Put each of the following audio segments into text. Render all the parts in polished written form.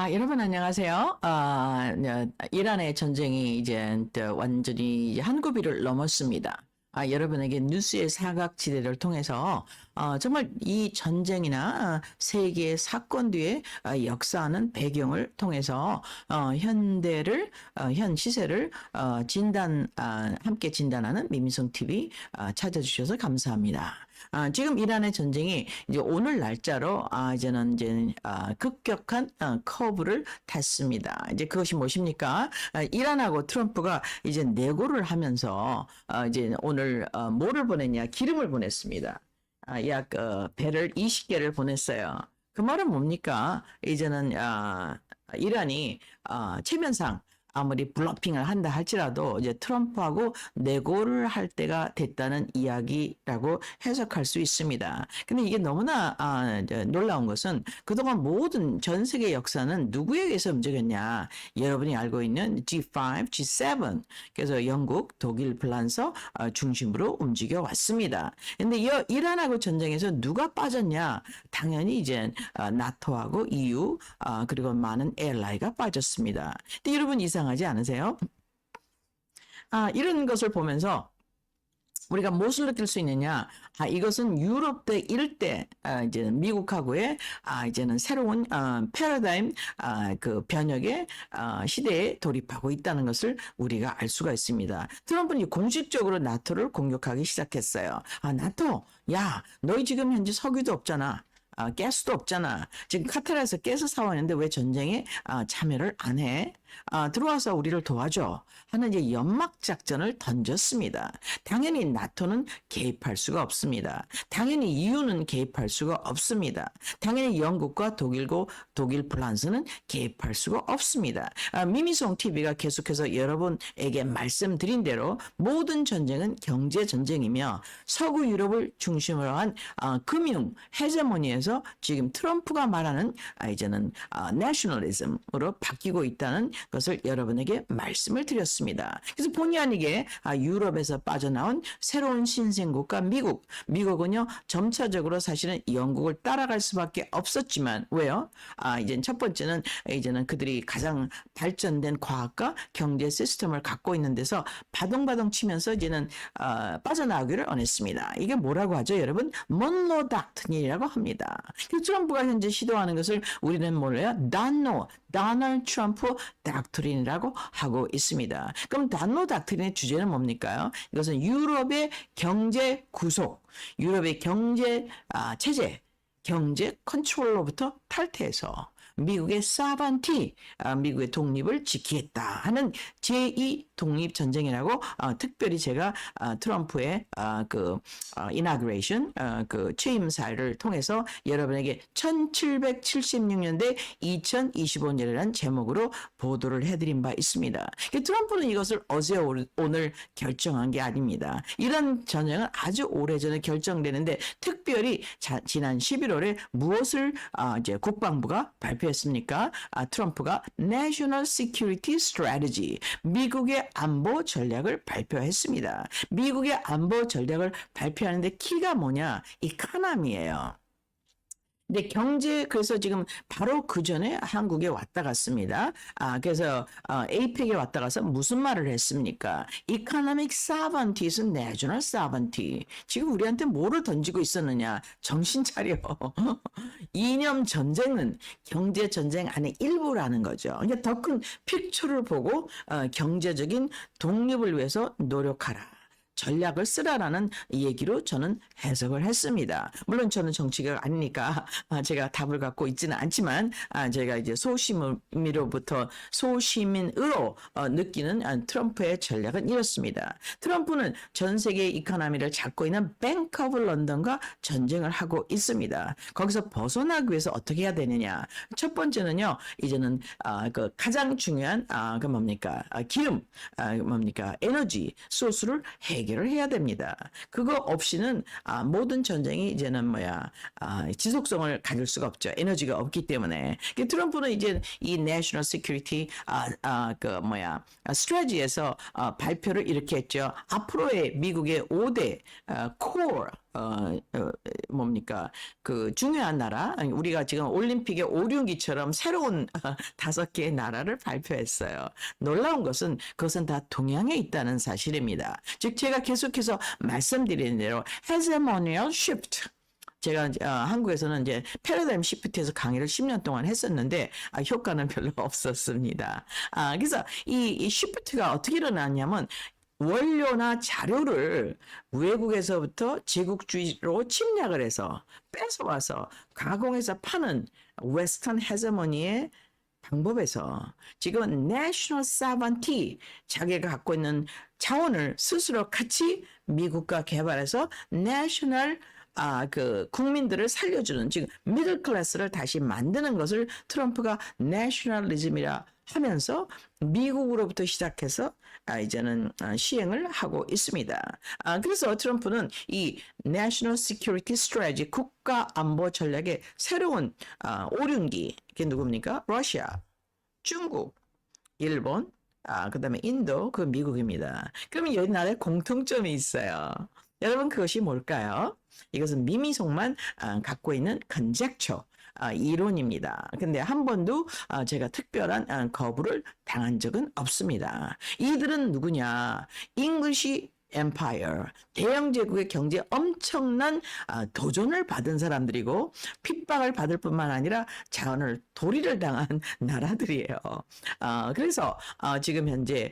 여러분 안녕하세요. 이란의 전쟁이 이제 또 완전히 이제 한 고비를 넘었습니다. 여러분에게 뉴스의 사각지대를 통해서 정말 이 전쟁이나 세계의 사건 뒤에 역사하는 배경을 통해서 현대를 현 시세를 함께 진단하는 미미송 TV 찾아주셔서 감사합니다. 지금 이란의 전쟁이 이제 오늘 날짜로 이제는 급격한 커브를 탔습니다. 이제 그것이 무엇입니까? 이란하고 트럼프가 이제 내고를 하면서 이제 오늘 뭐를 보냈냐? 기름을 보냈습니다. 약 배를 20개를 보냈어요. 그 말은 뭡니까? 이제는 이란이 체면상 아무리 블러핑을 한다 할지라도 이제 트럼프하고 내고를 할 때가 됐다는 이야기라고 해석할 수 있습니다. 근데 이게 너무나 놀라운 것은 그동안 모든 전 세계 역사는 누구에 의해서 움직였냐? 여러분이 알고 있는 G5, G7 그래서 영국, 독일, 프랑스 중심으로 움직여 왔습니다. 근데 이란하고 전쟁에서 누가 빠졌냐? 당연히 이제 나토하고 EU 그리고 많은 알라이가 빠졌습니다. 근데 여러분 이상하지 않으세요? 이런 것을 보면서 우리가 무엇을 느낄 수 있느냐? 이것은 유럽대 일대 이제 미국하고의 이제는 새로운 패러다임 그 변혁의 시대에 돌입하고 있다는 것을 우리가 알 수가 있습니다. 트럼프는 공식적으로 나토를 공격하기 시작했어요. 나토, 야, 너희 지금 현재 석유도 없잖아. 가스도 없잖아. 지금 카타르에서 가스 사왔는데 왜 전쟁에 참여를 안 해? 들어와서 우리를 도와줘 하는 이제 연막 작전을 던졌습니다. 당연히 나토는 개입할 수가 없습니다. 당연히 EU는 개입할 수가 없습니다. 당연히 영국과 독일, 프랑스는 개입할 수가 없습니다. 미미송 TV가 계속해서 여러분에게 말씀드린 대로 모든 전쟁은 경제 전쟁이며 서구 유럽을 중심으로 한 금융 헤제모니에서 지금 트럼프가 말하는 이제는 내셔널리즘으로 바뀌고 있다는 것을 여러분에게 말씀을 드렸습니다. 그래서 본의 아니게 유럽에서 빠져나온 새로운 신생국가 미국은요 점차적으로 사실은 영국을 따라갈 수밖에 없었지만 왜요? 이제 첫 번째는 이제는 그들이 가장 발전된 과학과 경제 시스템을 갖고 있는 데서 바동바동 치면서 이제는 빠져나오기를 원했습니다. 이게 뭐라고 하죠, 여러분? 먼로 닥트린이라고 합니다. 트럼프가 현재 시도하는 것을 우리는 뭐래요? 다널드 트럼프 닥트린이라고 하고 있습니다. 그럼 다널드 닥트린의 주제는 뭡니까? 이것은 유럽의 경제 구속, 유럽의 경제 체제, 경제 컨트롤로부터 탈퇴해서 미국의 사반티, 미국의 독립을 지키겠다 하는 제2 독립전쟁이라고 특별히 제가 트럼프의 inauguration, 그 취임사를 통해서 여러분에게 1776년대 2025년이라는 제목으로 보도를 해드린 바 있습니다. 트럼프는 이것을 어제 오늘 결정한 게 아닙니다. 이런 전쟁은 아주 오래전에 결정되는데 특별히 지난 11월에 무엇을 이제 국방부가 발표했습니까? 트럼프가 National Security Strategy, 미국의 안보 전략을 발표했습니다. 미국의 안보 전략을 발표하는데 키가 뭐냐? 이카남이에요. 근데 그래서 지금 바로 그 전에 한국에 왔다 갔습니다. 그래서 APEC에 왔다 가서 무슨 말을 했습니까? Economic sovereignty is national sovereignty. 지금 우리한테 뭐를 던지고 있었느냐? 정신 차려. 이념 전쟁은 경제 전쟁 안에 일부라는 거죠. 그러니까 더 큰 픽처를 보고 경제적인 독립을 위해서 노력하라. 전략을 쓰라라는 얘기로 저는 해석을 했습니다. 물론 저는 정치가 아니니까 제가 답을 갖고 있지는 않지만 제가 이제 소시민으로 느끼는 트럼프의 전략은 이렇습니다. 트럼프는 전 세계의 이코노미를 잡고 있는 뱅크 오브 런던과 전쟁을 하고 있습니다. 거기서 벗어나기 위해서 어떻게 해야 되느냐? 첫 번째는요. 이제는 그 가장 중요한 그 뭡니까? 기름 뭡니까? 에너지 소스를 해결을 해야 됩니다. 그거 없이는 모든 전쟁이 이제는 지속성을 가질 수가 없죠. 에너지가 없기 때문에. 트럼프는 이제 이 National Security 스트래지에서 발표를 이렇게 했죠. 앞으로의 미국의 5대 core 뭡니까? 그 중요한 나라, 아니, 우리가 지금 올림픽의 오륜기처럼 새로운 5개의 나라를 발표했어요. 놀라운 것은 그것은 다 동양에 있다는 사실입니다. 즉 제가 계속해서 말씀드리는 대로 hegemonial shift. 제가 한국에서는 이제 패러다임 시프트에서 강의를 10년 동안 했었는데 효과는 별로 없었습니다. 그래서 이 시프트가 어떻게 일어났냐면 원료나 자료를 외국에서부터 제국주의로 침략을 해서 뺏어와서 가공해서 파는 웨스턴 헤저머니의 방법에서 지금은 national sovereignty, 자기가 갖고 있는 자원을 스스로 같이 미국과 개발해서 national 그 국민들을 살려주는 지금 미들 클래스를 다시 만드는 것을 트럼프가 내셔널리즘이라 하면서 미국으로부터 시작해서 이제는 시행을 하고 있습니다. 그래서 트럼프는 이 National Security Strategy 국가 안보 전략의 새로운 오륜기, 그게 누굽니까? 러시아, 중국, 일본, 그다음에 인도, 그 미국입니다. 그러면 여기 나라에 공통점이 있어요. 여러분 그것이 뭘까요? 이것은 미미속만 갖고 있는 conjecture, 이론입니다. 근데 한 번도 제가 특별한 거부를 당한 적은 없습니다. 이들은 누구냐? English Empire, 대영 제국의 경제 엄청난 도전을 받은 사람들이고 핍박을 받을 뿐만 아니라 자원을 도리를 당한 나라들이에요. 그래서 지금 현재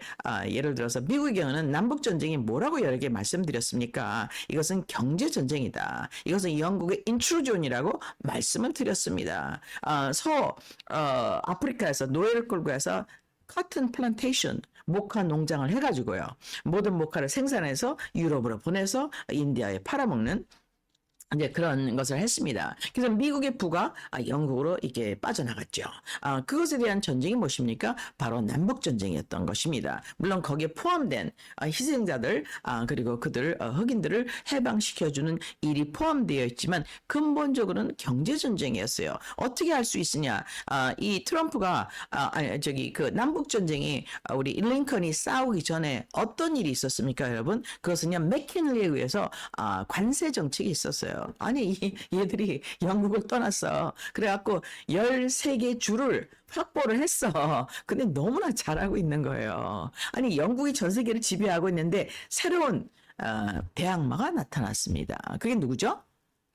예를 들어서 미국의 경우는 남북 전쟁이 뭐라고 여러 개 말씀드렸습니까? 이것은 경제 전쟁이다. 이것은 영국의 인트루전이라고 말씀을 드렸습니다. 아프리카에서 노예를 끌고 해서 커튼 플란테이션, 모카 농장을 해가지고요. 모든 모카를 생산해서 유럽으로 보내서 인디아에 팔아먹는 이제 그런 것을 했습니다. 그래서 미국의 부가 영국으로 이렇게 빠져나갔죠. 그것에 대한 전쟁이 무엇입니까? 바로 남북전쟁이었던 것입니다. 물론 거기에 포함된 희생자들, 그리고 그들, 흑인들을 해방시켜주는 일이 포함되어 있지만 근본적으로는 경제전쟁이었어요. 어떻게 할 수 있으냐? 이 트럼프가, 그 남북전쟁이 우리 링컨이 싸우기 전에 어떤 일이 있었습니까, 여러분? 그것은요, 맥킨리에 의해서 관세 정책이 있었어요. 아니 얘들이 영국을 떠났어. 그래갖고 13개 주를 확보를 했어. 근데 너무나 잘하고 있는 거예요. 아니 영국이 전 세계를 지배하고 있는데 새로운 대항마가 나타났습니다. 그게 누구죠?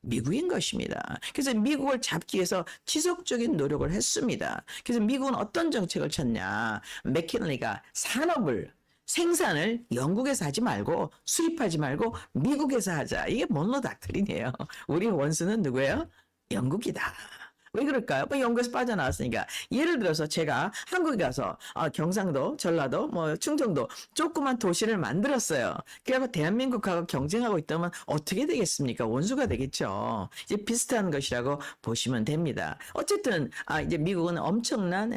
미국인 것입니다. 그래서 미국을 잡기 위해서 지속적인 노력을 했습니다. 그래서 미국은 어떤 정책을 쳤냐? 맥킨리가 생산을 영국에서 하지 말고 수입하지 말고 미국에서 하자. 이게 먼로 닥트린이에요. 우리 원수는 누구예요? 영국이다. 왜 그럴까요? 영국에서 빠져나왔으니까. 예를 들어서 제가 한국에 가서 경상도, 전라도, 충청도 조그만 도시를 만들었어요. 그래서 대한민국하고 경쟁하고 있다면 어떻게 되겠습니까? 원수가 되겠죠. 이제 비슷한 것이라고 보시면 됩니다. 어쨌든 이제 미국은 엄청난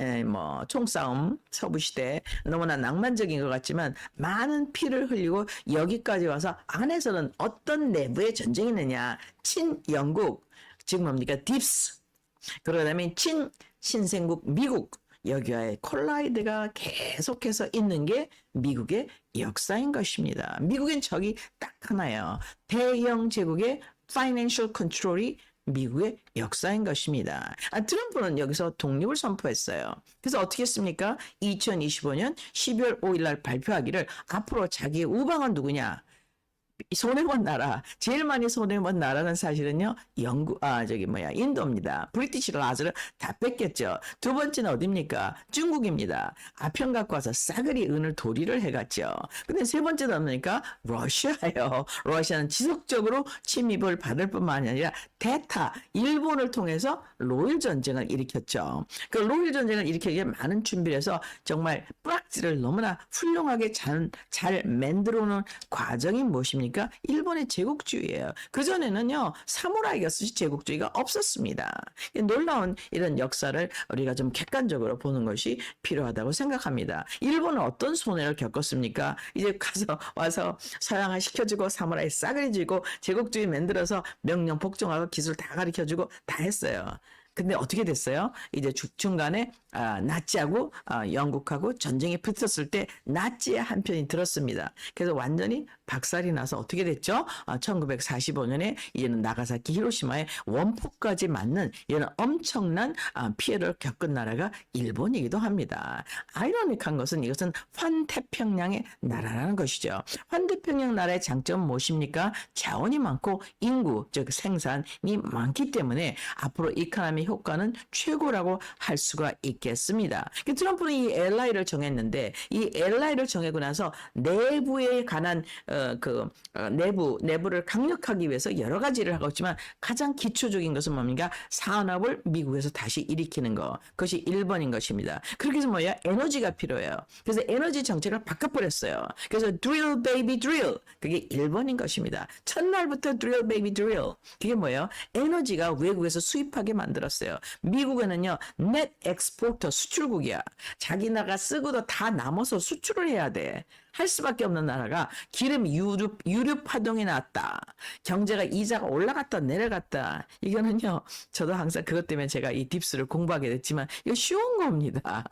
총싸움, 서부시대 너무나 낭만적인 것 같지만 많은 피를 흘리고 여기까지 와서 안에서는 어떤 내부의 전쟁이 있느냐? 친영국, 지금 뭡니까? 딥스. 그러다면 신생국 미국, 여기와의 콜라이드가 계속해서 있는 게 미국의 역사인 것입니다. 미국엔 적이 딱 하나예요. 대영 제국의 파이낸셜 컨트롤이 미국의 역사인 것입니다. 트럼프는 여기서 독립을 선포했어요. 그래서 어떻게 했습니까? 2025년 12월 5일 날 발표하기를 앞으로 자기의 우방은 누구냐? 손해본 나라, 제일 많이 손해본 나라는 사실은요, 인도입니다. 브리티시 라즈를 다 뺏겼죠. 두 번째는 어딥니까? 중국입니다. 아편 갖고 와서 싸그리 은을 도리를 해갔죠. 근데 세 번째는 뭡니까? 러시아예요. 러시아는 지속적으로 침입을 받을 뿐만 아니라 일본을 통해서 로일 전쟁을 일으켰죠. 그 로일 전쟁을 일으키기 위해 많은 준비를 해서 정말 뿌락지를 너무나 훌륭하게 잘 만들어 놓은 과정이 무엇입니까? 일본의 제국주의예요. 그전에는요, 사무라이가 쓰시 제국주의가 없었습니다. 놀라운 이런 역사를 우리가 좀 객관적으로 보는 것이 필요하다고 생각합니다. 일본은 어떤 손해를 겪었습니까? 이제 와서 서양화 시켜주고 사무라이 싸그리 쥐고 제국주의 만들어서 명령 복종하고 기술 다 가르쳐주고 다 했어요. 근데 어떻게 됐어요? 이제 중간에 나치하고 영국하고 전쟁이 붙었을 때 나치의 한 편이 들었습니다. 그래서 완전히 박살이 나서 어떻게 됐죠? 1945년에 이제는 나가사키, 히로시마에 원폭까지 맞는 이런 엄청난 피해를 겪은 나라가 일본이기도 합니다. 아이러니한 것은 이것은 환태평양의 나라라는 것이죠. 환태평양 나라의 장점은 무엇입니까? 자원이 많고 인구, 즉 생산이 많기 때문에 앞으로 이코노미 효과는 최고라고 할 수가 있겠습니다. 트럼프는 이 LI를 정했는데 이 LI를 정하고 나서 내부에 관한 내부를 강력하기 위해서 여러 가지를 하고 있지만 가장 기초적인 것은 뭡니까? 산업을 미국에서 다시 일으키는 것. 그것이 1번인 것입니다. 그렇게 해서 뭐야? 에너지가 필요해요. 그래서 에너지 정책을 바꿔버렸어요. 그래서 drill baby drill. 그게 1번인 것입니다. 첫날부터 drill baby drill. 그게 뭐예요? 에너지가 외국에서 수입하게 만들었어요. 미국에는요, net exporter 수출국이야. 자기 나라 쓰고도 다 남아서 수출을 해야 돼. 할 수밖에 없는 나라가 기름 유류 파동이 났다. 경제가 이자가 올라갔다 내려갔다. 이거는요. 저도 항상 그것 때문에 제가 이 딥스를 공부하게 됐지만 이거 쉬운 겁니다.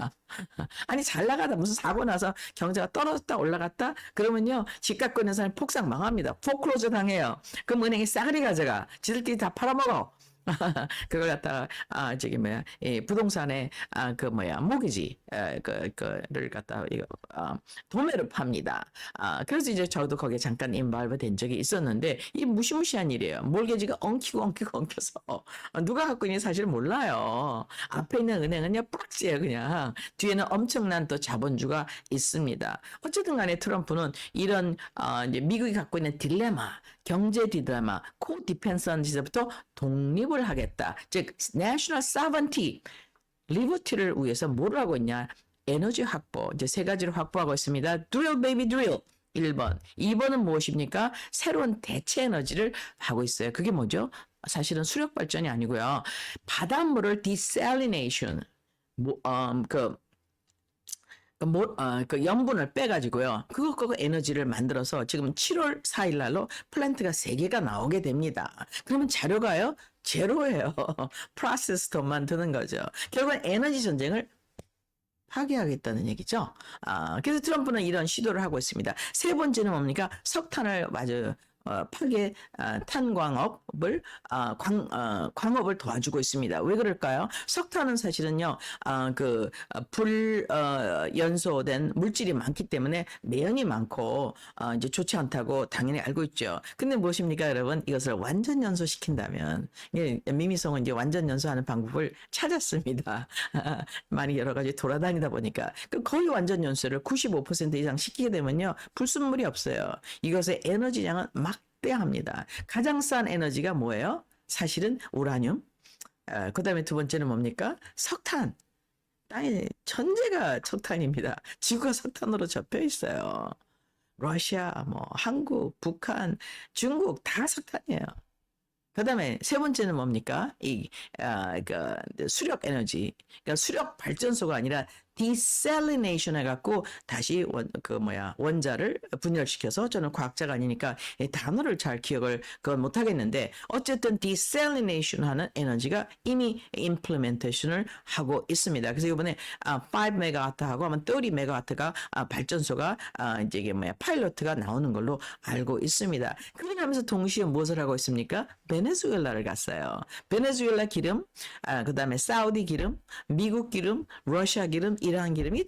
아니 잘 나가다 무슨 사고 나서 경제가 떨어졌다 올라갔다 그러면요. 집 갖고 있는 사람이 폭삭 망합니다. 포클로저 당해요. 그럼 은행이 싸그리 가져가. 지들끼리 다 팔아먹어. 그걸 갖다가 저기 뭐야 부동산에 모기지 그를 갖다가 이거 도매로 팝니다. 그래서 이제 저도 거기에 잠깐 인발브 된 적이 있었는데 이 무시무시한 일이에요. 몰개지가 엉켜서 누가 갖고 있는지 사실 몰라요. 앞에 있는 은행은요 뿌락지예요 그냥. 뒤에는 엄청난 또 자본주가 있습니다. 어쨌든 간에 트럼프는 이런 이제 미국이 갖고 있는 딜레마 경제 딜레마, 코디펜던시부터 독립을 하겠다. 즉, national sovereignty, liberty를 위해서 뭘 하고 있냐? 에너지 확보, 이제 세 가지를 확보하고 있습니다. drill baby drill. 1번. 2번은 무엇입니까? 새로운 대체 에너지를 하고 있어요. 그게 뭐죠? 사실은 수력 발전이 아니고요. 바닷물을 desalination, 그 염분을 빼가지고요. 그거 에너지를 만들어서 지금 7월 4일 날로 플랜트가 3개가 나오게 됩니다. 그러면 자료가요? 제로예요. 프로세스 더 만드는 거죠. 결국은 에너지 전쟁을 파괴하겠다는 얘기죠. 그래서 트럼프는 이런 시도를 하고 있습니다. 세 번째는 뭡니까? 석탄을 파괴 탄광업을 광업을 도와주고 있습니다. 왜 그럴까요? 석탄은 사실은요 불 연소된 물질이 많기 때문에 매연이 많고 이제 좋지 않다고 당연히 알고 있죠. 근데 무엇입니까, 여러분? 이것을 완전 연소시킨다면 미미성은 이제 완전 연소하는 방법을 찾았습니다. 많이 여러 가지 돌아다니다 보니까 거의 완전 연소를 95% 이상 시키게 되면요 불순물이 없어요. 이것의 에너지량은 막대합니다. 가장 싼 에너지가 뭐예요? 사실은 우라늄. 그 다음에 두 번째는 뭡니까? 석탄. 땅의 전체가 석탄입니다. 지구가 석탄으로 접혀 있어요. 러시아, 한국, 북한, 중국 다 석탄이에요. 그 다음에 세 번째는 뭡니까? 수력 에너지. 그러니까 수력 발전소가 아니라 desalination 해갖고 다시 원자를 분열시켜서 저는 과학자가 아니니까 단어를 잘 기억을 못하겠는데 어쨌든 desalination 하는 에너지가 이미 implementation을 하고 있습니다. 그래서 이번에 5메가와트하고 하면 30메가와트가 발전소가 이제 파일럿가 나오는 걸로 알고 있습니다. 그러고 나면서 동시에 무엇을 하고 있습니까? 베네수엘라를 갔어요. 베네수엘라 기름, 그 다음에 사우디 기름, 미국 기름, 러시아 기름, 이러한 기름이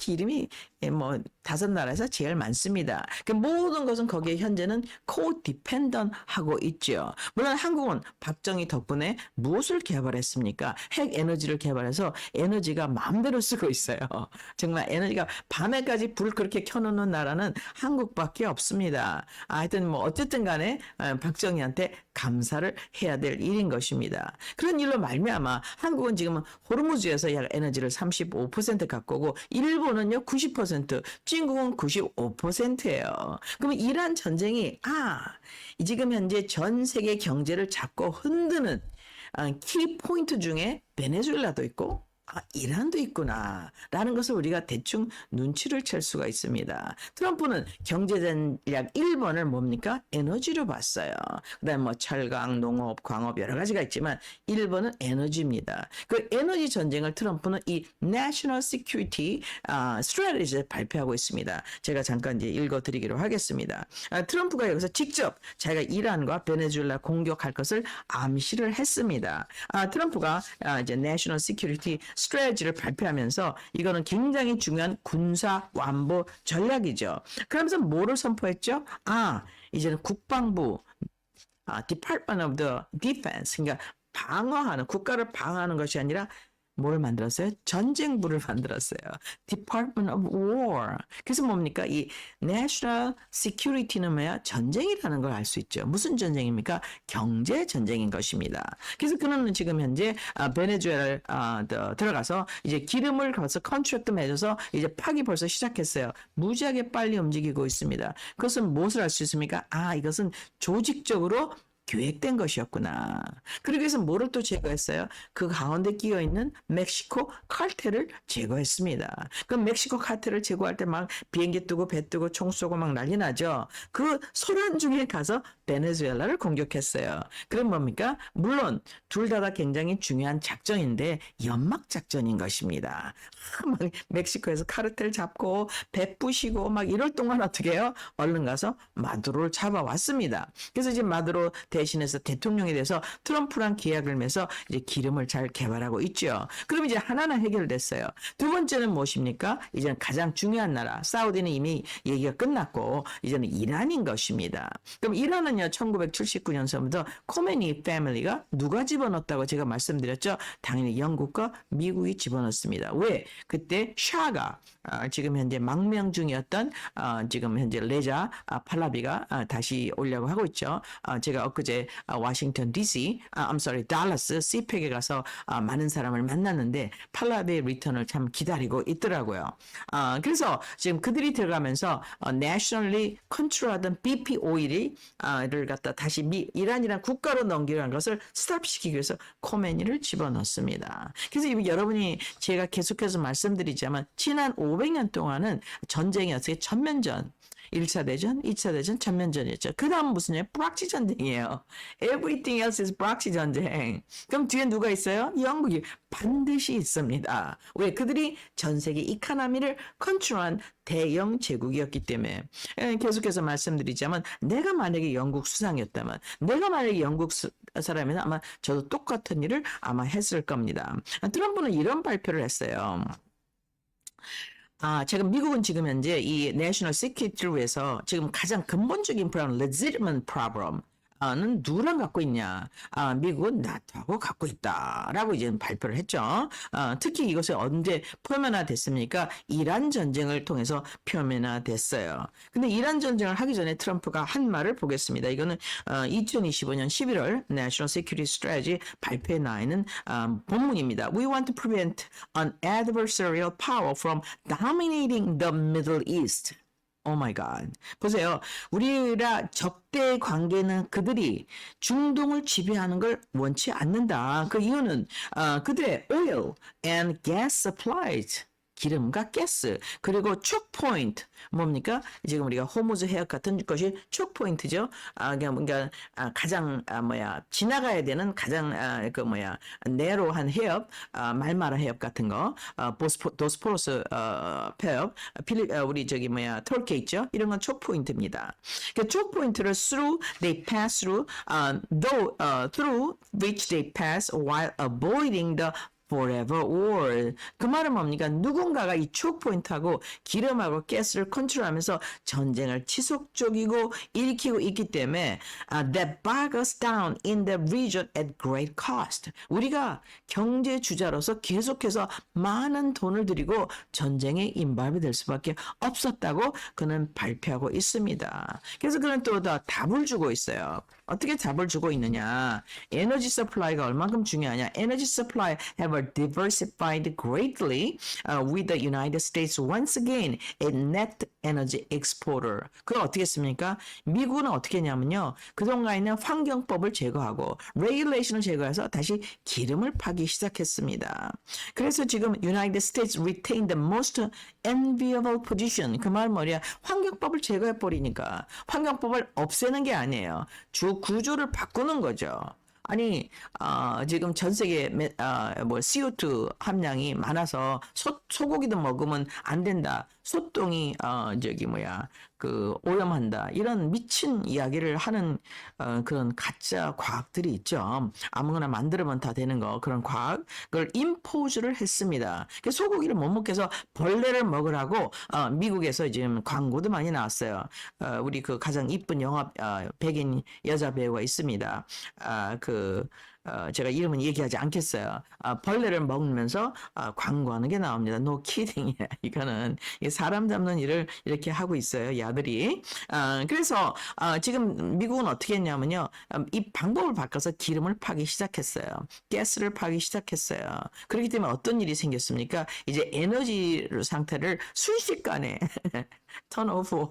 5나라에서 제일 많습니다. 그 모든 것은 거기에 현재는 co-dependent 하고 있죠. 물론 한국은 박정희 덕분에 무엇을 개발했습니까? 핵 에너지를 개발해서 에너지가 마음대로 쓰고 있어요. 정말 에너지가 밤에까지 불 그렇게 켜놓는 나라는 한국밖에 없습니다. 하여튼 어쨌든 간에 박정희한테 감사를 해야 될 일인 것입니다. 그런 일로 말미암아 한국은 지금 호르무즈에서 약 에너지를 35% 갖고 오고 일본은요 90%, 중국은 95%예요. 그러면 이란 전쟁이 지금 현재 전 세계 경제를 잡고 흔드는 키 포인트 중에 베네수엘라도 있고 아, 이란도 있구나라는 것을 우리가 대충 눈치를 챌 수가 있습니다. 트럼프는 경제전략 1번을 뭡니까? 에너지로 봤어요. 그다음에 뭐 철강, 농업, 광업 여러 가지가 있지만 1번은 에너지입니다. 그 에너지 전쟁을 트럼프는 이 National Security Strategy를 발표하고 있습니다. 제가 잠깐 이제 읽어드리기로 하겠습니다. 트럼프가 여기서 직접 자기가 이란과 베네수엘라 공격할 것을 암시를 했습니다. 트럼프가 이제 National Security 스트래티지를 발표하면서 이거는 굉장히 중요한 군사 완보 전략이죠. 그러면서 뭐를 선포했죠? 이제는 국방부, Department of the Defense, 그러니까 방어하는, 국가를 방어하는 것이 아니라 뭘 만들었어요? 전쟁부를 만들었어요. Department of War. 그래서 뭡니까? 이 National Security는 뭐야? 전쟁이라는 걸 알 수 있죠. 무슨 전쟁입니까? 경제 전쟁인 것입니다. 그래서 그는 지금 현재 베네수엘라를 들어가서 이제 기름을 가서 컨트랙트 맺어서 이제 파기 벌써 시작했어요. 무지하게 빨리 움직이고 있습니다. 그것은 무엇을 알 수 있습니까? 이것은 조직적으로 계획된 것이었구나. 그러기 위해서 뭐를 또 제거했어요? 그 가운데 끼어 있는 멕시코 칼텔을 제거했습니다. 그 멕시코 칼텔을 제거할 때 막 비행기 뜨고 배 뜨고 총 쏘고 막 난리 나죠. 그 소련 중에 가서 베네수엘라를 공격했어요. 그럼 뭡니까? 물론 둘 다 굉장히 중요한 작전인데 연막 작전인 것입니다. 막 멕시코에서 카르텔 잡고 배 부시고 막 이럴 동안 어떻게 해요? 얼른 가서 마두로를 잡아왔습니다. 그래서 이제 마두로 대신해서 대통령이 돼서 트럼프랑 계약을 맺어서 이제 기름을 잘 개발하고 있죠. 그럼 이제 하나는 해결됐어요. 두 번째는 무엇입니까? 이제는 가장 중요한 나라, 사우디는 이미 얘기가 끝났고 이제는 이란인 것입니다. 그럼 이란은요, 1979년서부터 코메니 패밀리가 누가 집어넣었다고 제가 말씀드렸죠? 당연히 영국과 미국이 집어넣습니다. 왜? 그때 샤가 지금 현재 망명 중이었던 지금 현재 레자 팔라비가 다시 오려고 하고 있죠. 제가 엊그제 워싱턴 DC, 달라스 CPEC에 가서 많은 사람을 만났는데 팔라비의 리턴을 참 기다리고 있더라고요. 그래서 지금 그들이 들어가면서 nationally controlled BP 오일을 갖다 다시 이란이란 국가로 넘기라는 것을 스탑시키기 위해서 코메니를 집어넣습니다. 그래서 여러분이 제가 계속해서 말씀드리자면 지난 500년 동안은 전쟁이었어요. 전면전. 1차 대전, 2차 대전, 전면전이었죠. 그 다음 무슨 일? 프락시 전쟁이에요. Everything else is 프락시 전쟁. 그럼 뒤에 누가 있어요? 영국이 반드시 있습니다. 왜? 그들이 전 세계 이카노미를 컨트롤한 대영 제국이었기 때문에. 계속해서 말씀드리자면 내가 만약에 영국 수상이었다면, 내가 만약에 영국 사람이면 아마 저도 똑같은 일을 아마 했을 겁니다. 트럼프는 이런 발표를 했어요. 제가 미국은 지금 현재 이 내셔널 시큐리티를 위해서 지금 가장 근본적인 프로블럼, legitimate problem 는 누구랑 갖고 있냐? 미국은 나토하고 갖고 있다라고 이제 발표를 했죠. 특히 이것이 언제 표면화됐습니까? 이란 전쟁을 통해서 표면화됐어요. 근데 이란 전쟁을 하기 전에 트럼프가 한 말을 보겠습니다. 이거는 2025년 11월 National Security Strategy 발표에 나와 있는 본문입니다. We want to prevent an adversarial power from dominating the Middle East. 오 마이 갓. 보세요. 우리라 적대 관계는 그들이 중동을 지배하는 걸 원치 않는다. 그 이유는 그들의 oil and gas supplies, 기름과 가스, 그리고 choke point, 뭡니까? 지금 우리가 호무즈 해역 같은 것이 choke point죠. 그러니까 가장 지나가야 되는 가장 내로한 해협, 말마라 해협 같은 거, 도스포러스 해협, 우리 터키 있죠? 이런 건 choke point입니다. 그 choke point를 they pass through, through which they pass while avoiding the forever war. 그 말은 뭡니까? 누군가가 이 초크 포인트하고 기름하고 가스를 컨트롤하면서 전쟁을 지속적이고 일으키고 있기 때문에 that bog us down in the region at great cost. 우리가 경제 주자로서 계속해서 많은 돈을 들이고 전쟁에 인발이 될 수밖에 없었다고 그는 발표하고 있습니다. 그래서 그는 또 답을 주고 있어요. 어떻게 답을 주고 있느냐? 에너지 서플라이가 얼만큼 중요하냐? 에너지 supply have diversified greatly with the United States once again a net energy exporter. 그걸 어떻게 했습니까? 미국은 어떻게 했냐면요. 그동안 있는 환경법을 제거하고 regulation을 제거해서 다시 기름을 파기 시작했습니다. 그래서 지금 United States retain the most enviable position. 그 말 뭐냐? 환경법을 제거해 버리니까 환경법을 없애는 게 아니에요. 주 구조를 바꾸는 거죠. 아니, 지금 전 세계 뭐 CO2 함량이 많아서 소고기도 먹으면 안 된다. 소똥이 저기 뭐야 그 오염한다. 이런 미친 이야기를 하는 그런 가짜 과학들이 있죠. 아무거나 만들면 다 되는 거 그런 과학을 임포즈를 했습니다. 소고기를 못 먹게 해서 벌레를 먹으라고 미국에서 지금 광고도 많이 나왔어요. 우리 그 가장 이쁜 영화 백인 여자 배우가 있습니다. 제가 이름은 얘기하지 않겠어요. 벌레를 먹으면서 광고하는 게 나옵니다. No kidding. 이거는 사람 잡는 일을 이렇게 하고 있어요. 야들이. 그래서 지금 미국은 어떻게 했냐면요. 이 방법을 바꿔서 기름을 파기 시작했어요. 가스를 파기 시작했어요. 그렇기 때문에 어떤 일이 생겼습니까? 이제 에너지 상태를 순식간에 턴오브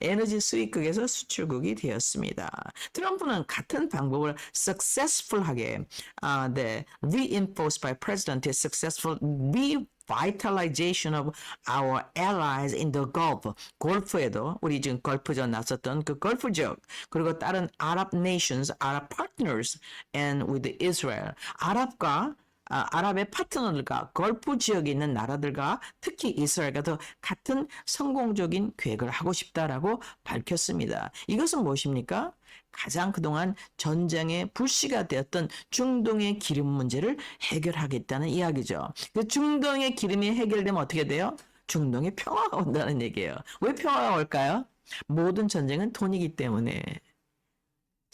에너지 수입국에서 수출국이 되었습니다. 트럼프는 같은 방법을 successful하게 네, reinforced by President's successful revitalization of our allies in the Gulf. 골프에도 우리 지금 골프전 나섰던 그 골프 지역 그리고 다른 Arab nations, Arab partners and with Israel. 아랍의 파트너들과 걸프 지역에 있는 나라들과 특히 이스라엘과도 같은 성공적인 계획을 하고 싶다라고 밝혔습니다. 이것은 무엇입니까? 가장 그동안 전쟁의 불씨가 되었던 중동의 기름 문제를 해결하겠다는 이야기죠. 그 중동의 기름이 해결되면 어떻게 돼요? 중동에 평화가 온다는 얘기예요. 왜 평화가 올까요? 모든 전쟁은 돈이기 때문에.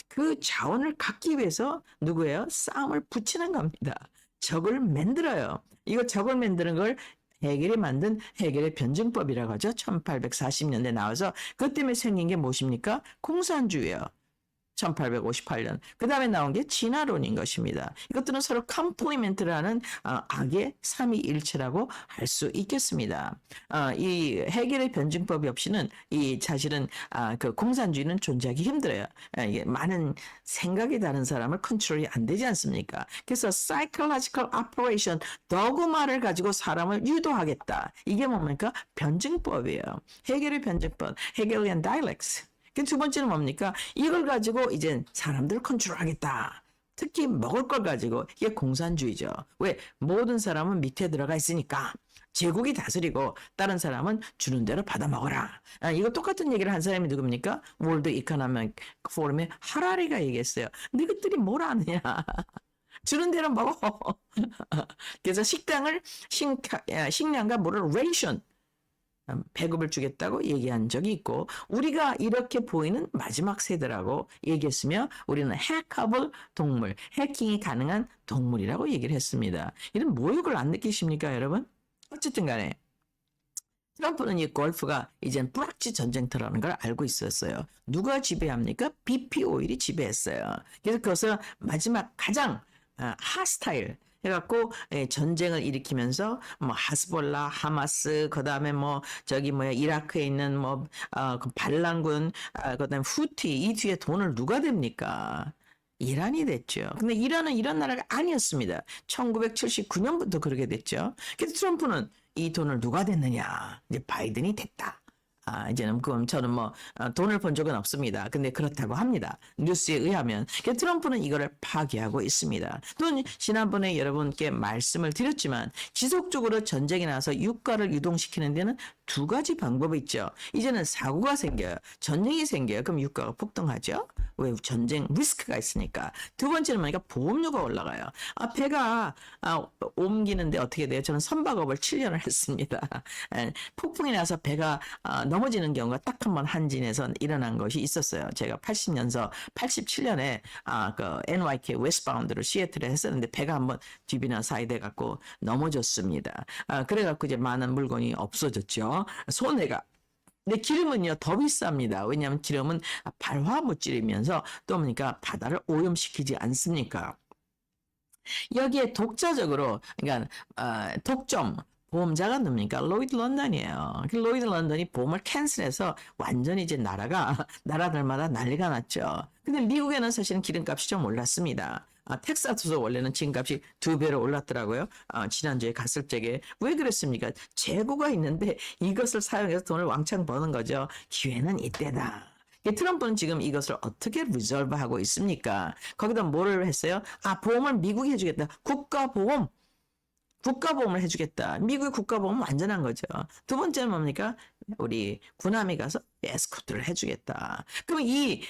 그 자원을 갖기 위해서 누구예요? 싸움을 붙이는 겁니다. 적을 만들어요. 이거 적을 만드는 걸 해겔이 만든 해겔의 변증법이라고 하죠. 1840년대 나와서 그것 때문에 생긴 게 무엇입니까? 공산주의예요. 1858년. 그 다음에 나온 게 진화론인 것입니다. 이것들은 서로 컴플리멘트라는 악의 삼위일체라고 할 수 있겠습니다. 이 해결의 변증법이 없이는 이 사실은 그 공산주의는 존재하기 힘들어요. 이게 많은 생각이 다른 사람을 컨트롤이 안 되지 않습니까? 그래서 psychological operation, 도구마를 가지고 사람을 유도하겠다. 이게 뭡니까? 변증법이에요. 해결의 변증법, Hegelian dialectics. 두 번째는 뭡니까? 이걸 가지고 이제 사람들을 컨트롤하겠다. 특히 먹을 걸 가지고 이게 공산주의죠. 왜? 모든 사람은 밑에 들어가 있으니까 제국이 다스리고 다른 사람은 주는 대로 받아 먹어라. 이거 똑같은 얘기를 한 사람이 누굽니까? 월드 이코노믹 포럼의 하라리가 얘기했어요. 너희들이 뭘 아느냐. 주는 대로 먹어. 그래서 식량과 뭐를 레이션 배급을 주겠다고 얘기한 적이 있고 우리가 이렇게 보이는 마지막 세대라고 얘기했으며 우리는 해커블 동물, 해킹이 가능한 동물이라고 얘기를 했습니다. 이런 모욕을 안 느끼십니까 여러분? 어쨌든 간에 트럼프는 이 골프가 이젠 뿌락지 전쟁터라는 걸 알고 있었어요. 누가 지배합니까? BP 오일이 지배했어요. 그래서 그것을 마지막 가장 핫스타일 해갖고 전쟁을 일으키면서 뭐 하스볼라, 하마스, 그다음에 뭐 저기 뭐야 이라크에 있는 뭐 그 반란군, 그다음에 후티 이 뒤에 돈을 누가 댑니까? 이란이 됐죠. 근데 이란은 이런 나라가 아니었습니다. 1979년부터 그렇게 됐죠. 그래서 트럼프는 이 돈을 누가 댔느냐? 이제 바이든이 됐다. 이제는 그럼 저는 뭐 돈을 본 적은 없습니다. 근데 그렇다고 합니다. 뉴스에 의하면. 트럼프는 이거를 파기하고 있습니다. 또 지난번에 여러분께 말씀을 드렸지만 지속적으로 전쟁이 나서 유가를 유동시키는 데는 두 가지 방법이 있죠. 이제는 사고가 생겨요. 전쟁이 생겨요. 그럼 유가가 폭등하죠. 왜? 전쟁 리스크가 있으니까. 두 번째는 뭐니까 보험료가 올라가요. 배가 옮기는데 어떻게 돼요? 저는 선박업을 7년을 했습니다. 폭풍이 나서 배가 넘어지는 경우가 딱 한 번 한진에서 일어난 것이 있었어요. 제가 87년에 그 NYK 웨스트바운드로 시애틀에 했었는데 배가 한번 뒤비나 사이돼 갖고 넘어졌습니다. 그래 갖고 이제 많은 물건이 없어졌죠. 손해가 근데 기름은요, 더 비쌉니다. 왜냐하면 기름은 발화 물질이면서 또 보니까 바다를 오염시키지 않습니까? 여기에 독자적으로, 그러니까, 독점, 보험자가 누굽니까? 로이드 런던이에요. 그 로이드 런던이 보험을 캔슬해서 완전히 이제 나라들마다 난리가 났죠. 근데 미국에는 사실은 기름값이 좀 올랐습니다. 텍사스도 원래는 지금값이 2배로 올랐더라고요. 지난주에 갔을 적에. 왜 그랬습니까? 재고가 있는데 이것을 사용해서 돈을 왕창 버는 거죠. 기회는 이때다. 트럼프는 지금 이것을 어떻게 리졸브하고 있습니까? 거기다 뭐를 했어요? 보험을 미국이 해주겠다. 국가보험. 국가보험을 해주겠다. 미국의 국가보험은 완전한 거죠. 두 번째는 뭡니까? 우리 군함이 가서 에스코트를 해주겠다. 그럼 이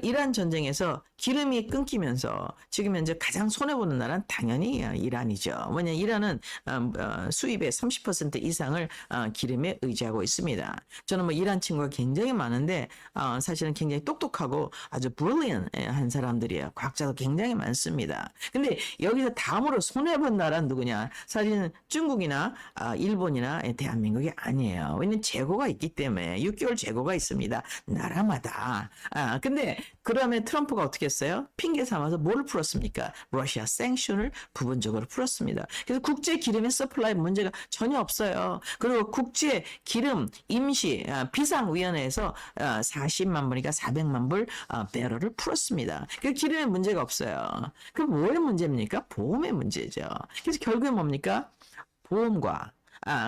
이란 전쟁에서 기름이 끊기면서 지금 현재 가장 손해보는 나라는 당연히 이란이죠. 뭐냐, 이란은 수입의 30% 이상을 기름에 의지하고 있습니다. 저는 뭐 이란 친구가 굉장히 많은데 사실은 굉장히 똑똑하고 아주 브릴리언한 사람들이에요. 과학자도 굉장히 많습니다. 근데 여기서 다음으로 손해본 나라는 누구냐? 사실은 중국이나 일본이나 대한민국이 아니에요. 왜냐면 재고가 있기 때문에 6개월 재고가 있습니다. 나라마다. 근데 그다음에 트럼프가 어떻게 했어요? 핑계 삼아서 뭘 풀었습니까? 러시아 생션을 부분적으로 풀었습니다. 그래서 국제 기름의 서플라이 문제가 전혀 없어요. 그리고 국제 기름 임시 비상위원회에서 40만 불이니까 400만 불 배럴을 풀었습니다. 그 기름에 문제가 없어요. 그럼 뭐의 문제입니까? 보험의 문제죠. 그래서 결국에 뭡니까? 보험과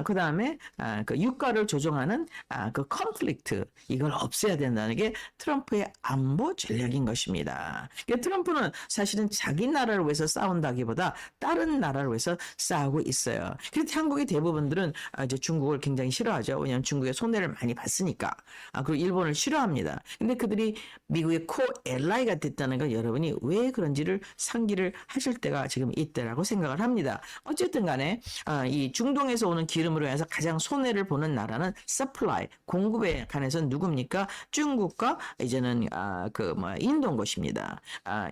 그 다음에 그 유가를 조정하는 그 컨플릭트, 이걸 없애야 된다는 게 트럼프의 안보 전략인 것입니다. 그러니까 트럼프는 사실은 자기 나라를 위해서 싸운다기보다 다른 나라를 위해서 싸우고 있어요. 그래서 한국의 대부분들은 이제 중국을 굉장히 싫어하죠. 왜냐하면 중국의 손해를 많이 봤으니까. 그리고 일본을 싫어합니다. 근데 그들이 미국의 코 엘라이가 됐다는 걸 여러분이 왜 그런지를 상기를 하실 때가 지금 이때라고 생각을 합니다. 어쨌든 간에 이 중동에서 오는 기름으로 해서 가장 손해를 보는 나라는 서플라이, 공급에 관해서는 누굽니까? 중국과 이제는 인도인 것입니다.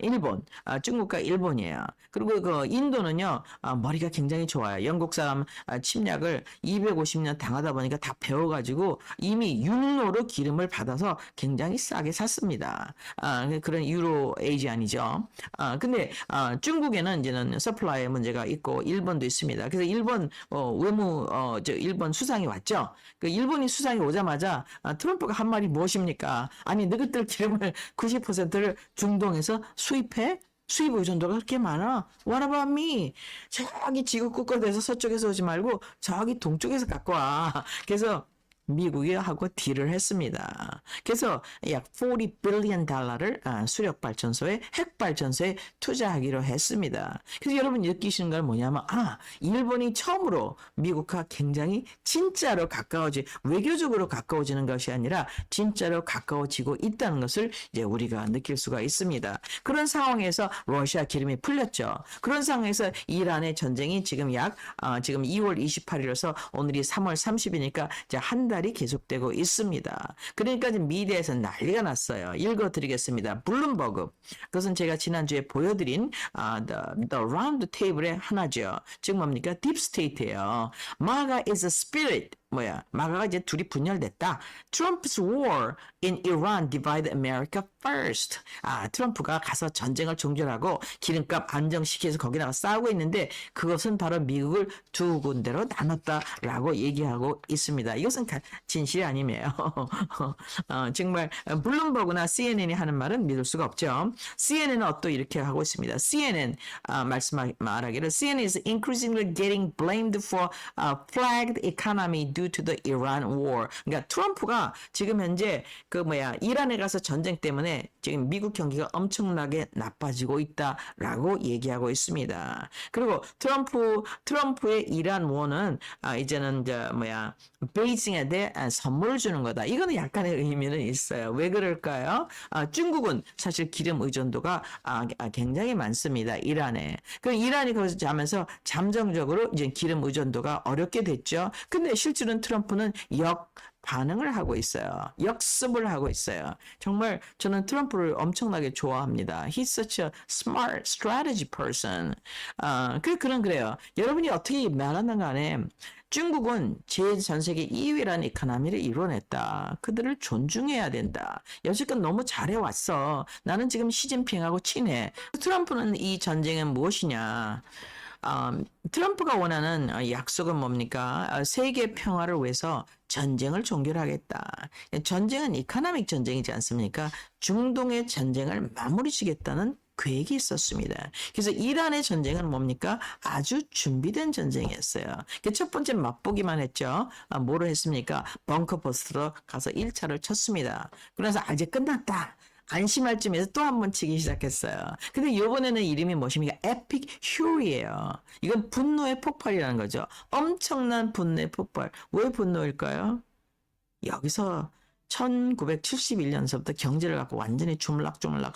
일본, 중국과 일본이에요. 그리고 그 인도는요, 머리가 굉장히 좋아요. 영국 사람 침략을 250년 당하다 보니까 다 배워가지고 이미 육로로 기름을 받아서 굉장히 싸게 샀습니다. 그런 유로 에이지안이죠. 근데 중국에는 이제는 서플라이 문제가 있고 일본도 있습니다. 그래서 일본 일본 수상이 왔죠. 그 일본이 수상이 오자마자 트럼프가 한 말이 무엇입니까? 아니, 너희들 기름을 90%를 중동에서 수입해? 수입 의존도가 그렇게 많아? What about me? 저기 지구 끝끝에서 서쪽에서 오지 말고 저기 동쪽에서 갖고 와. 그래서 미국이 하고 딜을 했습니다. 그래서 약 40 빌리언 달러를 수력 발전소에, 핵 발전소에 투자하기로 했습니다. 그래서 여러분 느끼시는 건 뭐냐면 일본이 처음으로 미국과 굉장히 진짜로 외교적으로 가까워지는 것이 아니라 진짜로 가까워지고 있다는 것을 이제 우리가 느낄 수가 있습니다. 그런 상황에서 러시아 기름이 풀렸죠. 그런 상황에서 이란의 전쟁이 지금 지금 2월 28일에서 오늘이 3월 30일이니까 이제 한 달이 계속되고 있습니다. 그러니까 미디어에서 난리가 났어요. 읽어드리겠습니다. 블룸버그. 그것은 제가 지난주에 보여드린 the round table의 하나죠. 즉 뭡니까? 딥스테이트예요. MAGA is a spirit. 마가가 이제 둘이 분열됐다. Trump's war in Iran divide America first. 트럼프가 가서 전쟁을 종결하고 기름값 안정시켜서 거기다가 싸우고 있는데 그것은 바로 미국을 두 군데로 나눴다라고 얘기하고 있습니다. 이것은 진실이 아니에요. 정말 블룸버그나 CNN이 하는 말은 믿을 수가 없죠. CNN은 또 이렇게 하고 있습니다. CNN 말하기를 CNN is increasingly getting blamed for flagged economy due to the Iran war. 그러니까 트럼프가 지금 현재 이란에 가서 전쟁 때문에 지금 미국 경기가 엄청나게 나빠지고 있다라고 얘기하고 있습니다. 그리고 트럼프의 이란 원은 이제는 베이징에 대해 선물을 주는 거다. 이거는 약간의 의미는 있어요. 왜 그럴까요? 중국은 사실 기름 의존도가 굉장히 많습니다. 이란에. 그 이란이 거기서 자면서 잠정적으로 이제 기름 의존도가 어렵게 됐죠. 근데 실제로 보여주는 트럼프는 반응을 하고 있어요. 역습을 하고 있어요. 정말 저는 트럼프를 엄청나게 좋아합니다. He's such a smart strategy person. 그래요. 여러분이 어떻게 말하는 간에 중국은 전 세계 2위라는 이코노미를 이뤄냈다. 그들을 존중해야 된다. 여지껏 너무 잘해왔어. 나는 지금 시진핑하고 친해. 트럼프는 이 전쟁은 무엇이냐? 트럼프가 원하는 약속은 뭡니까? 세계 평화를 위해서 전쟁을 종결하겠다. 전쟁은 이코노믹 전쟁이지 않습니까? 중동의 전쟁을 마무리 지겠다는 계획이 있었습니다. 그래서 이란의 전쟁은 뭡니까? 아주 준비된 전쟁이었어요. 첫 번째 맛보기만 했죠. 뭐로 했습니까? 벙커버스터로 가서 1차를 쳤습니다. 그래서 이제 끝났다. 안심할 쯤에서 또 한 번 치기 시작했어요. 근데 이번에는 이름이 무엇입니까? 에픽 휴리예요. 이건 분노의 폭발이라는 거죠. 엄청난 분노의 폭발. 왜 분노일까요? 여기서 1971년서부터 경제를 갖고 완전히 주물락주물락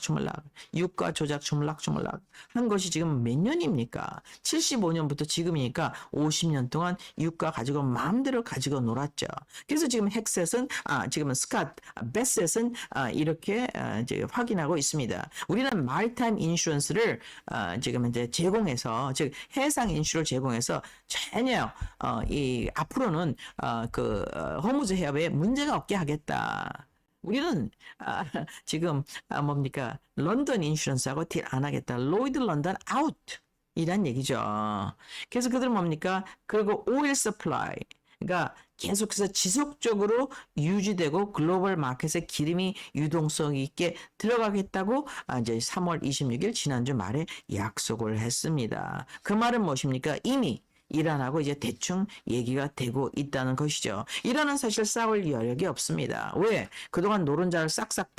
유가 조작 주물락주물락 한 것이 지금 몇 년입니까? 75년부터 지금이니까 50년 동안 유가 가지고 마음대로 가지고 놀았죠. 그래서 지금 헥셋은 지금은 베셋은 이렇게 이제 확인하고 있습니다. 우리는 마리타임 인슈런스를 지금 이제 제공해서 즉 해상 인슈를 제공해서 전혀 이 앞으로는 호무즈 해협에 문제가 없게 하겠다. 우리는 지금 뭡니까? 런던 인슈런스하고 딜 안 하겠다. 로이드 런던 아웃 이란 얘기죠. 그래서 그들은 뭡니까? 그리고 오일 서플라이 그러니까 계속해서 지속적으로 유지되고 글로벌 마켓에 기름이 유동성 있게 들어가겠다고 이제 3월 26일 지난주 말에 약속을 했습니다. 그 말은 무엇입니까? 이미 이란하고 이제 대충 얘기가 되고 있다는 것이죠. 이란은 사실 싸울 여력이 없습니다. 왜? 그동안 노른자를 싹싹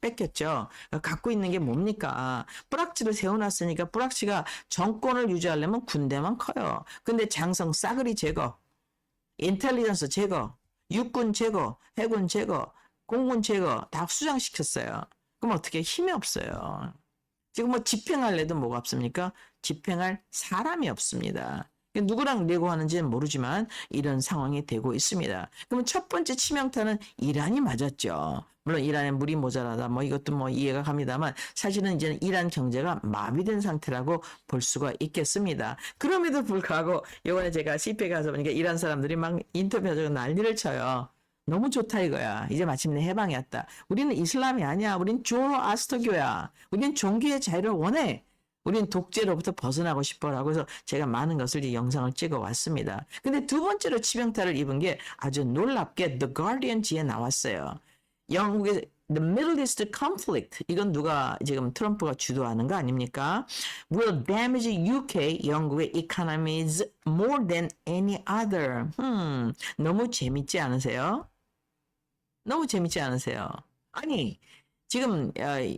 뺏겼죠. 갖고 있는 게 뭡니까? 뿌락지를 세워놨으니까 뿌락지가 정권을 유지하려면 군대만 커요. 근데 장성 싸그리 제거, 인텔리전스 제거, 육군 제거, 해군 제거, 공군 제거 다 수장시켰어요. 그럼 어떻게 힘이 없어요. 지금 뭐 집행할래도 뭐가 없습니까? 집행할 사람이 없습니다. 누구랑 내고하는지는 모르지만 이런 상황이 되고 있습니다. 그러면 첫 번째 치명타는 이란이 맞았죠. 물론 이란에 물이 모자라다 뭐 이것도 뭐 이해가 갑니다만 사실은 이제는 이란 경제가 마비된 상태라고 볼 수가 있겠습니다. 그럼에도 불구하고 이번에 제가 CP에 가서 보니까 이란 사람들이 막 인터뷰하자고 난리를 쳐요. 너무 좋다 이거야. 이제 마침내 해방이 왔다. 우리는 이슬람이 아니야. 우린 조로아스터교야. 우린 종교의 자유를 원해. 우린 독재로부터 벗어나고 싶어라고 해서 제가 많은 것을 이 영상을 찍어 왔습니다. 근데 두 번째로 치명타를 입은 게 아주 놀랍게 The Guardian지에 나왔어요. 영국의 The Middle East Conflict 이건 누가 지금 트럼프가 주도하는 거 아닙니까? Will damage UK 영국의 economies more than any other. 너무 재밌지 않으세요? 너무 재밌지 않으세요? 아니 지금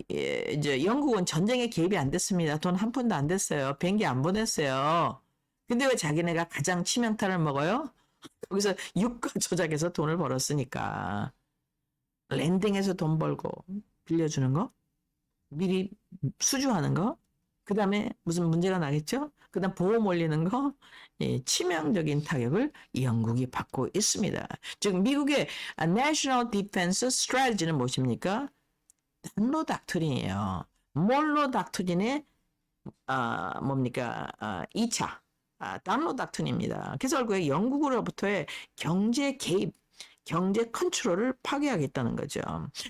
이제 영국은 전쟁에 개입이 안 됐습니다. 돈 한 푼도 안 됐어요. 비행기 안 보냈어요. 근데 왜 자기네가 가장 치명타를 먹어요? 거기서 유가 조작해서 돈을 벌었으니까. 랜딩해서 돈 벌고 빌려주는 거, 미리 수주하는 거, 그 다음에 무슨 문제가 나겠죠? 그 다음 보험 올리는 거, 치명적인 타격을 영국이 받고 있습니다. 즉 미국의 National Defense Strategy는 무엇입니까? 단로 닥트린이에요. 몰로 닥트린의 뭡니까? 2차 단로 닥트린입니다. 그래서 결국에 영국으로부터의 경제 개입, 경제 컨트롤을 파괴하겠다는 거죠.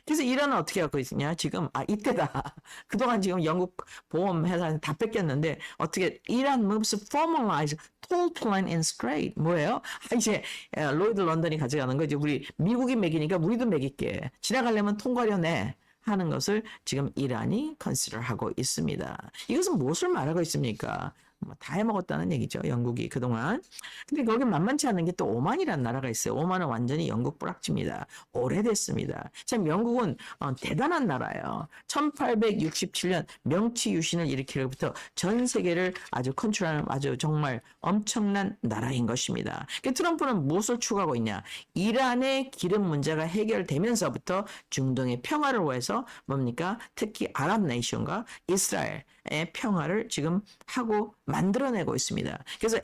그래서 이란은 어떻게 하고 있냐? 지금 이때다. 그동안 지금 영국 보험 회사는 다 뺏겼는데 어떻게 이란 moves formalize toll plan and straight 뭐예요? 이제 로이드 런던이 가져가는 거죠. 우리 미국이 매기니까 우리도 매길게. 지나가려면 통과료 내. 하는 것을 지금 이란이 컨시더하고 있습니다. 이것은 무엇을 말하고 있습니까? 다 해먹었다는 얘기죠. 영국이 그동안. 근데 거기 만만치 않은 게 또 오만이라는 나라가 있어요. 오만은 완전히 영국 뿌락지입니다. 오래됐습니다. 참 영국은 대단한 나라예요. 1867년 명치 유신을 일으키로부터 전 세계를 아주 컨트롤하는 아주 정말 엄청난 나라인 것입니다. 트럼프는 무엇을 추구하고 있냐? 이란의 기름 문제가 해결되면서부터 중동의 평화를 위해서 뭡니까? 특히 아랍 네이션과 이스라엘의 평화를 지금 하고 만들어내고 있습니다. 그래서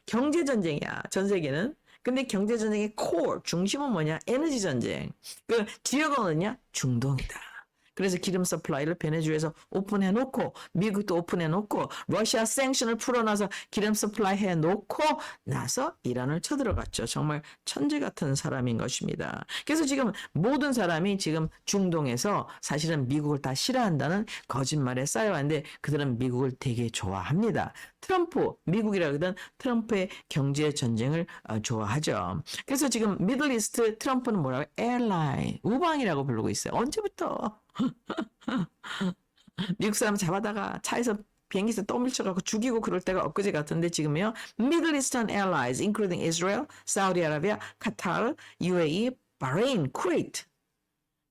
경제 전쟁이야. 전 세계는. 근데 경제 전쟁의 core 중심은 뭐냐? 에너지 전쟁. 그 지역은요? 중동이다. 그래서 기름 서플라이를 베네수엘에서 오픈해 놓고 미국도 오픈해 놓고 러시아 생션을 풀어놔서 기름 서플라이 해 놓고 나서 이란을 쳐들어갔죠. 정말 천재 같은 사람인 것입니다. 그래서 지금 모든 사람이 지금 중동에서 사실은 미국을 다 싫어한다는 거짓말에 쌓여왔는데 그들은 미국을 되게 좋아합니다. 트럼프, 미국이라거든 트럼프의 경제 전쟁을 좋아하죠. 그래서 지금 미들리스트 트럼프는 뭐라고? 에어라인, 우방이라고 부르고 있어요. 언제부터? 미국 사람 잡아다가 차에서 비행기에서 떠밀쳐갖고 죽이고 그럴 때가 엊그제 같은데 지금요. Middle Eastern allies, including Israel, 사우디 아라비아, 카타르, UAE, 바레인, 쿠웨이트.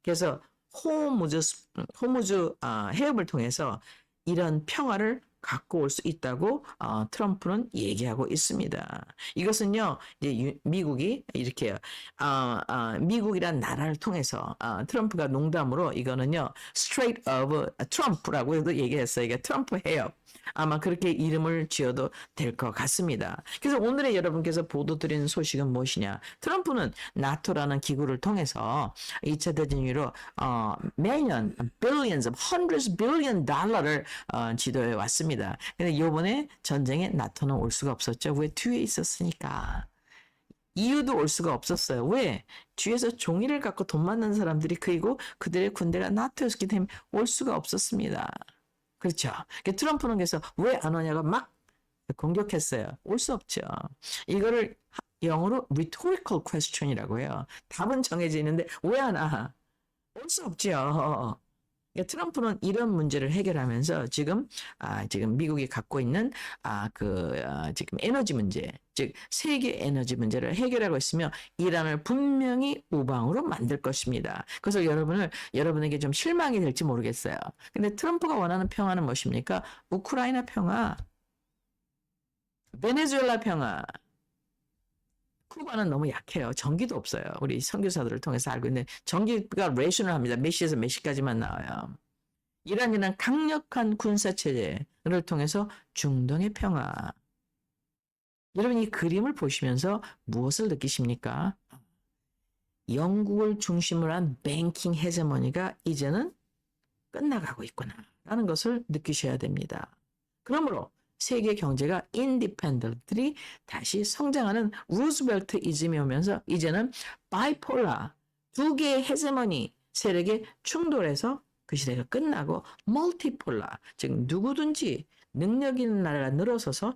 그래서 호무즈 해협을 통해서 이런 평화를 갖고 올 수 있다고 트럼프는 얘기하고 있습니다. 이것은요, 이제 미국이 이렇게 미국이란 나라를 통해서 트럼프가 농담으로 이거는요, Strait of Trump라고 해도 얘기했어요. 이게 트럼프 해협. 아마 그렇게 이름을 지어도 될 것 같습니다. 그래서 오늘의 여러분께서 보도드린 소식은 무엇이냐? 트럼프는 나토라는 기구를 통해서 2차 대전 이후로 매년 billions, hundreds billion 달러를 지도해 왔습니다. 근데 이번에 전쟁에 나토는 올 수가 없었죠. 왜? 뒤에 있었으니까. 이유도 올 수가 없었어요. 왜? 뒤에서 종이를 갖고 돈 많는 사람들이 그리고 그들의 군대가 나토였기 때문에 올 수가 없었습니다. 그렇죠. 트럼프는 그래서 왜 안 오냐고 막 공격했어요. 올 수 없죠. 이거를 영어로 rhetorical question이라고 해요. 답은 정해져 있는데 왜 안 와? 올 수 없죠. 트럼프는 이런 문제를 해결하면서 지금 미국이 갖고 있는 지금 에너지 문제, 즉 세계 에너지 문제를 해결하고 있으며 이란을 분명히 우방으로 만들 것입니다. 그래서 여러분에게 좀 실망이 될지 모르겠어요. 근데 트럼프가 원하는 평화는 무엇입니까? 우크라이나 평화, 베네수엘라 평화. 쿠바는 너무 약해요. 전기도 없어요. 우리 선교사들을 통해서 알고 있는데 전기가 레이션을 합니다. 몇 시에서 몇 시까지만 나와요. 이란이란 강력한 군사체제를 통해서 중동의 평화. 여러분 이 그림을 보시면서 무엇을 느끼십니까? 영국을 중심으로 한 뱅킹 헤제머니가 이제는 끝나가고 있구나 라는 것을 느끼셔야 됩니다. 그러므로 세계 경제가 인디펜던트리 다시 성장하는 루즈벨트이즘이 오면서 이제는 바이폴라 두 개의 헤제머니 세력의 충돌에서 그 시대가 끝나고 멀티폴라 즉 누구든지 능력 있는 나라가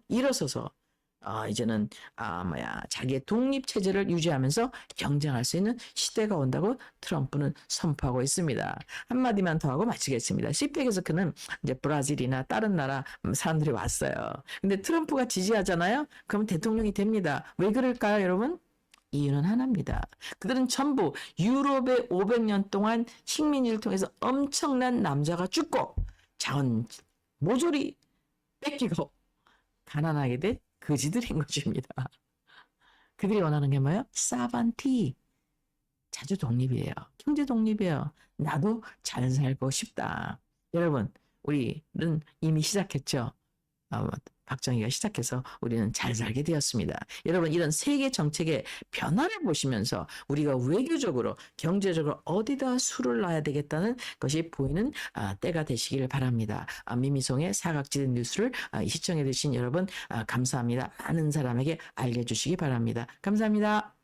일어서서 이제는 자기의 독립 체제를 유지하면서 경쟁할 수 있는 시대가 온다고 트럼프는 선포하고 있습니다. 한마디만 더 하고 마치겠습니다. 시펙에서 그는 이제 브라질이나 다른 나라 사람들이 왔어요. 근데 트럼프가 지지하잖아요. 그럼 대통령이 됩니다. 왜 그럴까요, 여러분? 이유는 하나입니다. 그들은 전부 유럽의 500년 동안 식민지를 통해서 엄청난 남자가 죽고 자원 모조리 뺏기고 가난하게 된 거지들인 것입니다. 그들이 원하는 게 뭐예요? 사반티. 자주 독립이에요. 경제 독립이에요. 나도 잘 살고 싶다. 여러분, 우리는 이미 시작했죠. 박정희가 시작해서 우리는 잘 살게 되었습니다. 여러분 이런 세계 정책의 변화를 보시면서 우리가 외교적으로 경제적으로 어디다 수를 놔야 되겠다는 것이 보이는 때가 되시길 바랍니다. 미미송의 사각지대 뉴스를 시청해 주신 여러분 감사합니다. 많은 사람에게 알려주시기 바랍니다. 감사합니다.